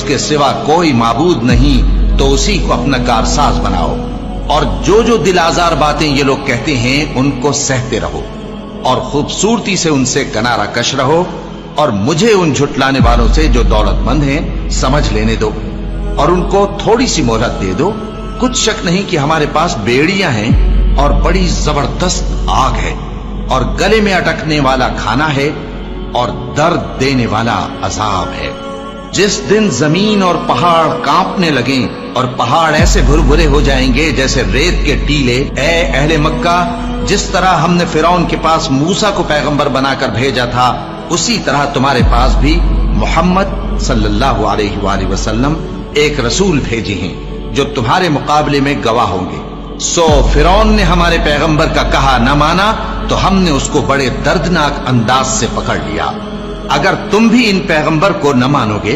उसके सिवा कोई माबूद नहीं, तो उसी को अपना कारसाज बनाओ। और जो जो दिल आजार बातें ये लोग कहते हैं उनको सहते रहो और खूबसूरती से उनसे किनारा कश रहो, और मुझे उन झुटलाने वालों से जो दौलतमंद हैं समझ लेने दो और उनको थोड़ी सी मोहलत दे दो। कुछ शक नहीं कि हमारे पास बेड़ियां हैं और बड़ी जबरदस्त आग है और गले में अटकने वाला खाना है और दर्द देने वाला अजाब है। जिस दिन जमीन और पहाड़ कांपने लगे और पहाड़ ऐसे भुरभुरे हो जाएंगे जैसे रेत के टीले, ए अहले मक्का, जिस तरह हमने फिरौन के पास मूसा को पैगंबर बनाकर भेजा था, उसी तरह तुम्हारे पास भी मोहम्मद सल्लल्लाहु अलैहि वसल्लम एक रसूल भेजे हैं जो तुम्हारे मुकाबले में गवाह होंगे। सो फिरौन ने हमारे पैगंबर का कहा न माना तो हमने उसको बड़े दर्दनाक अंदाज से पकड़ लिया। अगर तुम भी इन पैगंबर को न मानोगे